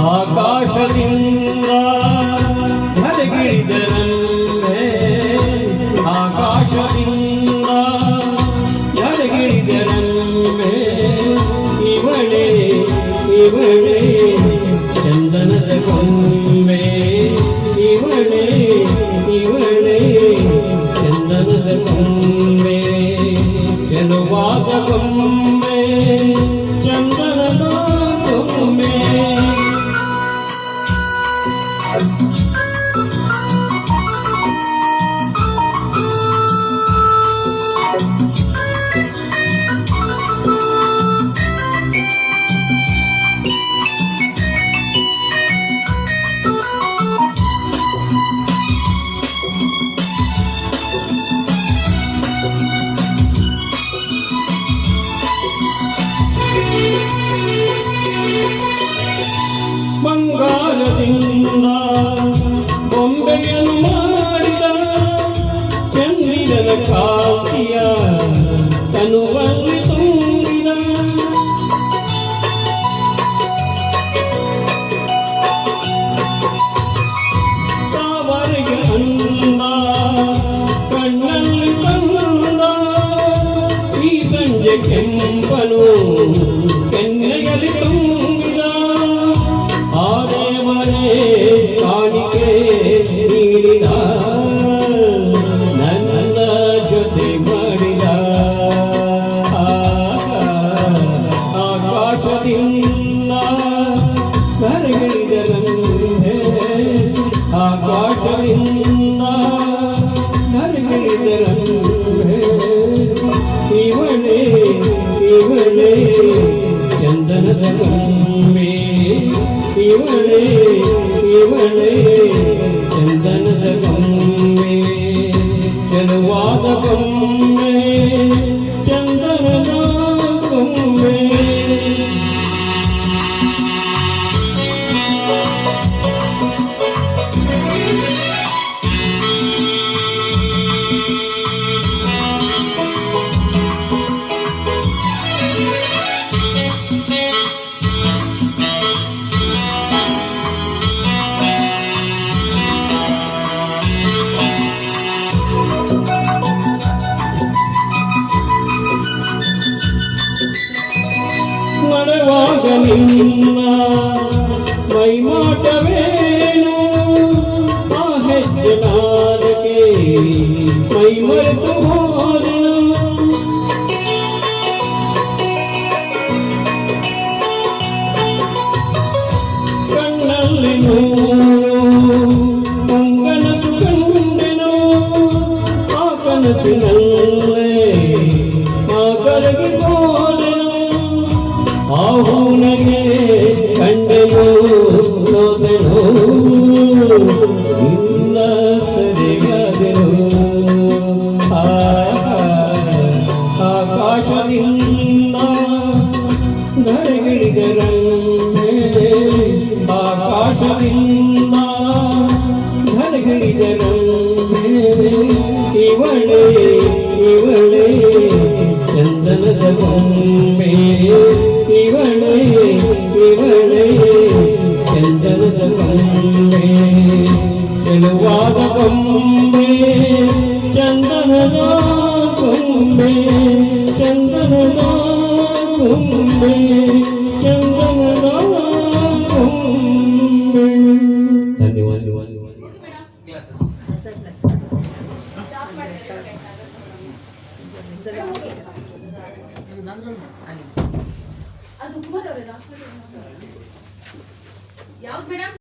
ಆಕಾಶದಿಂದ ಧರೆಗಿಳಿದರಲ್ಲೇ ಆಕಾಶದಿಂದ ಧರೆಗಿಳಿದರಲ್ಲೇ ಇವಳೇ ಇವಳೇ ಚಂದನದ ಗೊಂಬೆ ಇವಳೇ ಇವಳೇ ಚಂದನದ ಗೊಂಬೆ ಚೆಲುವಾದ ಗೊಂಬೆ ಚಂದನದ ಗೊಂಬೆ ಬಂಗಾರದಿಂದ ಬೊಂಬೆಯನ್ನು ಮಾಡಿದ ಚಂದಿರನ ಕಾಂತಿಯ ತನುವಲ್ಲಿ ತುಂಬಿದ ತಾವರೆಗೆ ಅಂದ ಕಣ್ಣಲ್ಲಿ ತಂದ ಈ ಸಂಜೆ ಕೆಂಪನು ಕೆನ್ನೆಯಲ್ಲಿ ತುಂಬಿದ ಆನೆ ಮನೆ ಕಾಣಿಕೆ ನೀಡಿದ ನನ್ನ ಜೊತೆ ಮಾಡಿದ ಆಕಾಶದಿಂದ ಧರೆಗಿಳಿದರಂತೆ ಆಕಾಶದಿಂದ ಧರೆಗಿಳಿದರಂತೆ ಇವಳೇ ಇವಳೇ ಚಂದನದ ಗೊಂಬೆ ಇವಳೇ ಇವಳೇ ಚಂದನದ ಗೊಂಬೆ ಚೆಲುವಾದ ಗೊಂಬೆ ಚಂದನದ ಗೊಂಬೆ ನಡೆವಾಗ ನಿನ್ನ ಮೈಮಾಟವೇನು ಆ ಹೆಜ್ಜೆ ನಾದಕ್ಕೆ ಮೈ ಮರೆತು ಹೋದೆನು ಕಣ್ಣಲ್ಲಿ ನೂರು ಮಂಗನಸು ಕಂಡೆನು ಆ ಕನಸಿನಲ್ಲೇ ಆ ಕರಗಿ ಹೋದೆನು ಆಹುನಗೆ ಕಂಡೆನು ನೋದೆನು ಇಲ್ಲ ಸರಿಯಾದೆನು ಆಕಾಶದಿಂದ ಧರೆಗಿಳಿದರಂತೆ ಆಕಾಶದಿಂದ ಧರೆಗಿಳಿದರಂತೆ ಇವಳೇ ಇವಳೇ ಚಂದನದ ಗೊಂಬೆ ಇವಳೇ ಇವಳೇ ಚಂದನದ ಗೊಂಬೆ ಚೆಲುವಾದ ಗೊಂಬೆ ಚಂದನದ ಗೊಂಬೆ ಚಂದನದ ಗೊಂಬೆ ಚಂದನದ ಗೊಂಬೆ. ಧನ್ಯವಾದ. ಅದು ಯಾವ್ದು ಮೇಡಮ್?